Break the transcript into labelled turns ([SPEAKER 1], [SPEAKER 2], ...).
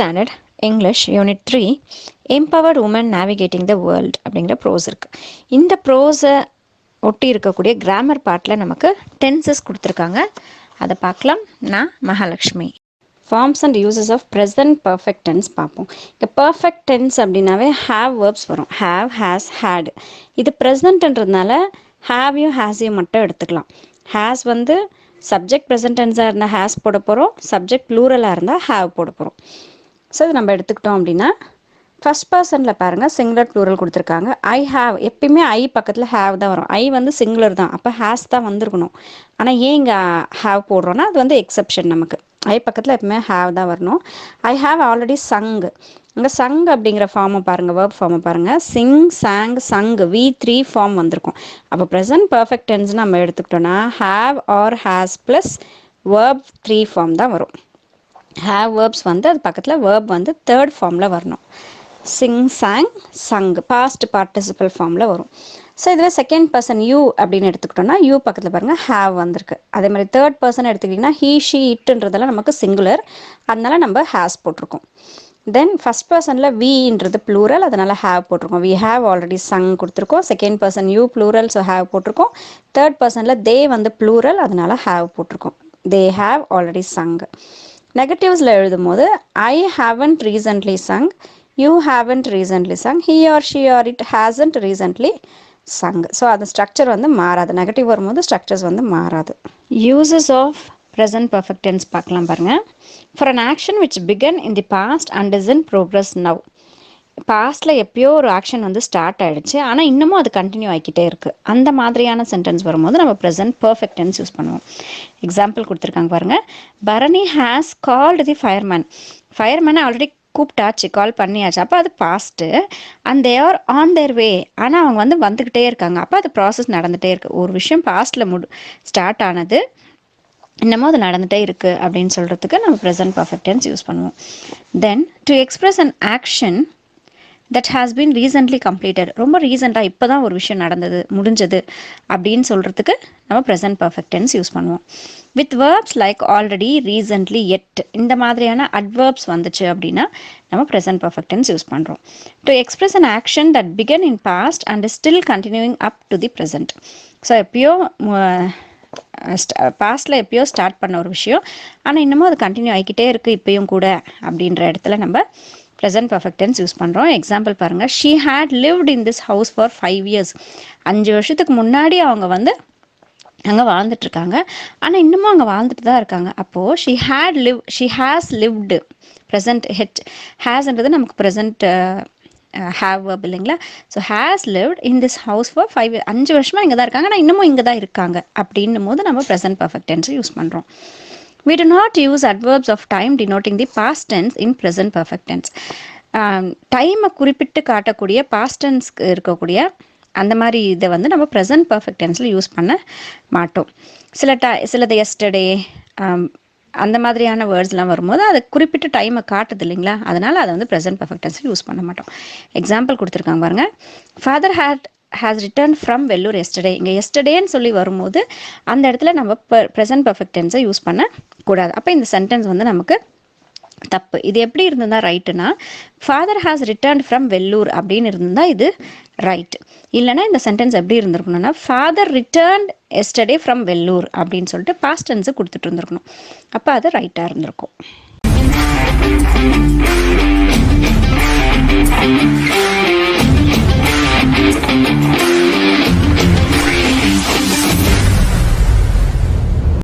[SPEAKER 1] Standard English Unit 3 Empowered Women Navigating the World அப்படிங்கிற pros இருக்குது. இந்த ப்ரோஸை ஒட்டி இருக்கக்கூடிய கிராமர் பார்ட்டில் நமக்கு டென்சஸ் கொடுத்துருக்காங்க. அதை பார்க்கலாம். நான் Mahalakshmi. Forms and uses of present perfect tense பார்ப்போம். இப்போ பர்ஃபெக்ட் டென்ஸ் அப்படின்னாவே ஹாவ் வேர்ப்ஸ் வரும். Have, has, had. இது ப்ரெசன்ட்ன்றதுனால ஹாவையும் ஹேஸையும் மட்டும் எடுத்துக்கலாம். ஹேஸ் வந்து சப்ஜெக்ட் ப்ரெசன்ட் டென்ஸாக இருந்தால் ஹேஸ் போட போகிறோம், சப்ஜெக்ட் ப்ளூரலாக இருந்தால் ஹாவ் போட போகிறோம். ஸோ இது நம்ம எடுத்துக்கிட்டோம் அப்படின்னா ஃபஸ்ட் பர்சனில் பாருங்கள் சிங்குலர் ப்ளூரல் கொடுத்துருக்காங்க. ஐ ஹாவ், எப்பயுமே ஐ பக்கத்தில் ஹாவ் தான் வரும். ஐ வந்து சிங்குலர் தான், அப்போ ஹேஸ் தான் வந்திருக்கணும். ஆனால் ஏன் இங்கே ஹாவ் போடுறோன்னா அது வந்து எக்ஸப்ஷன். நமக்கு ஐ பக்கத்தில் எப்பவுமே ஹாவ் தான் வரணும். I have already sung. இங்கே சங் அப்படிங்கிற ஃபார்மை பாருங்கள், வேர்ப் ஃபார்மை பாருங்கள். Singh, sang, Sangh, V3 form வந்திருக்கும். அப்போ ப்ரெசன்ட் பர்ஃபெக்ட் டென்ஸ் நம்ம எடுத்துக்கிட்டோன்னா have or has plus verb 3 form தான் வரும். ஹேவ் வேர்ப்ஸ் வந்து அது பக்கத்தில் வேர்ப் வந்து தேர்ட் ஃபார்மில் வரணும். Sing, sang, sung past participle ஃபார்மில் வரும். ஸோ இதில் செகண்ட் பர்சன் யூ அப்படின்னு எடுத்துக்கிட்டோம்னா யூ பக்கத்தில் பாருங்கள் ஹேவ் வந்திருக்கு. அதே மாதிரி தேர்ட் பர்சன் எடுத்துக்கிட்டிங்கன்னா ஹீ, ஷீ, இட்டுன்றதெல்லாம் நமக்கு சிங்குலர், அதனால நம்ம ஹேஸ் போட்டிருக்கோம். தென் ஃபஸ்ட் பர்சனில் வின்றது ப்ளூரல், அதனால் ஹேவ் போட்டிருக்கோம். வி ஹேவ் ஆல்ரெடி சங் கொடுத்துருக்கோம். Second person you plural, so have போட்டிருக்கோம். தேர்ட் பர்சனில் தே வந்து ப்ளூரல், அதனால் ஹேவ் போட்டிருக்கோம். They have already sung. நெகட்டிவ்ஸில் எழுதும் போது I haven't recently sung, you haven't recently sung, he or she or it hasn't recently sung. So அந்த structure வந்து மாறாது. நெகட்டிவ் வரும்போது ஸ்ட்ரக்சர்ஸ் வந்து மாறாது. Uses of present perfect tense பார்க்கலாம் பாருங்கள். For an action which began in the past and is in progress now. பாஸ்ட்டில் எப்பயோ ஒரு ஆக்ஷன் வந்து ஸ்டார்ட் ஆகிடுச்சு, ஆனால் இன்னமும் அது கண்டினியூ ஆகிக்கிட்டே இருக்குது. அந்த மாதிரியான சென்டென்ஸ் வரும்போது நம்ம ப்ரெசன்ட் பர்ஃபெக்ட் டென்ஸ் யூஸ் பண்ணுவோம். எக்ஸாம்பிள் கொடுத்துருக்காங்க பாருங்கள். Bharani has called the fireman. ஃபயர்மேனை ஆல்ரெடி கூப்பிட்டாச்சு, கால் பண்ணியாச்சு, அப்போ அது past. And they are on their way, ஆனால் அவங்க வந்து வந்துக்கிட்டே இருக்காங்க, அப்போ அது ப்ராசஸ் நடந்துகிட்டே இருக்குது. ஒரு விஷயம் பாஸ்ட்டில் ஸ்டார்ட் ஆனது, இன்னமும் அது நடந்துகிட்டே இருக்குது அப்படின்னு சொல்கிறதுக்கு நம்ம ப்ரெசன்ட் பர்ஃபெக்ட் டென்ஸ் யூஸ் பண்ணுவோம். Then to express an action that has been recently completed. ரொம்ப ரீசெண்டாக இப்போ தான் ஒரு விஷயம் நடந்தது, முடிஞ்சது அப்படின்னு சொல்கிறதுக்கு நம்ம ப்ரெசன்ட் பர்ஃபெக்ட் டென்ஸ் யூஸ் பண்ணுவோம். With verbs like already, recently, yet, இந்த மாதிரியான அட்வர்ப்ஸ் வந்துச்சு அப்படின்னா நம்ம ப்ரெசன்ட் பர்ஃபெக்ட் டென்ஸ் யூஸ் பண்ணுறோம். To express an action that began in past and still continuing up to the present. So எப்பயோ பாஸ்டில் எப்பயோ ஸ்டார்ட் பண்ண ஒரு விஷயம், ஆனால் இன்னமும் அது கண்டினியூ ஆகிக்கிட்டே இருக்குது இப்பயும் கூட அப்படின்ற இடத்துல நம்ம ப்ரெசன்ட் பர்ஃபெக்ட் டென்ஸ் யூஸ் பண்ணுறோம். எக்ஸாம்பிள் பாருங்கள். She had lived in this house for 5 years. 5 வருஷத்துக்கு முன்னாடி அவங்க வந்து அங்கே வாழ்ந்துட்டுருக்காங்க, ஆனால் இன்னமும் அங்கே வாழ்ந்துட்டு தான் இருக்காங்க. அப்போது ஷீ ஹேஸ் லிவ்டு, ப்ரெசன்ட் ஹேஸ்ன்றது நமக்கு ப்ரெசன்ட் ஹேவ் வேர்ப் இல்லைங்களா. So has lived in this house for 5 years. 5 வருஷமாக இங்கே தான் இருக்காங்க, ஆனால் இன்னமும் இங்கே தான் இருக்காங்க அப்படின்னும் போது நம்ம ப்ரெசன்ட் பர்ஃபெக்ட் டென்ஸை யூஸ் பண்ணுறோம். We do not use adverbs of time denoting the past tense in present perfect tense. டைமை குறிப்பிட்டு காட்டக்கூடிய பாஸ்ட் டென்ஸ்க்கு இருக்கக்கூடிய அந்த மாதிரி இதை வந்து நம்ம ப்ரெசன்ட் பர்ஃபெக்ட் டென்ஸில் யூஸ் பண்ண மாட்டோம். சிலது எஸ்டர்டே அந்த மாதிரியான வேர்ட்ஸ்லாம் வரும்போது அது குறிப்பிட்ட டைமை காட்டுது இல்லைங்களா, அதனால் அதை வந்து ப்ரெசன்ட் பர்ஃபெக்ட் டென்ஸில் யூஸ் பண்ண மாட்டோம். எக்ஸாம்பிள் கொடுத்துருக்காங்க பாருங்கள். Father has returned from Vellore yesterday. இங்கே எஸ்டர்டேன்னு சொல்லி வரும்போது அந்த இடத்துல நம்ம ப்ரெசன்ட் பர்ஃபெக்ட் டென்ஸை யூஸ் பண்ணக்கூடாது. அப்போ இந்த சென்டென்ஸ் வந்து நமக்கு தப்பு. இது எப்படி இருந்ததுன்னா ரைட்டுனா, father has returned from Vellore அப்படின்னு இருந்திருந்தா இது ரைட். இல்லைனா இந்த சென்டென்ஸ் எப்படி இருந்திருக்கணும்னா father returned yesterday from Vellore அப்படின்னு சொல்லிட்டு பாஸ்ட் டென்ஸை கொடுத்துட்டு இருந்திருக்கணும். அப்போ அது ரைட்டாக இருந்திருக்கும்.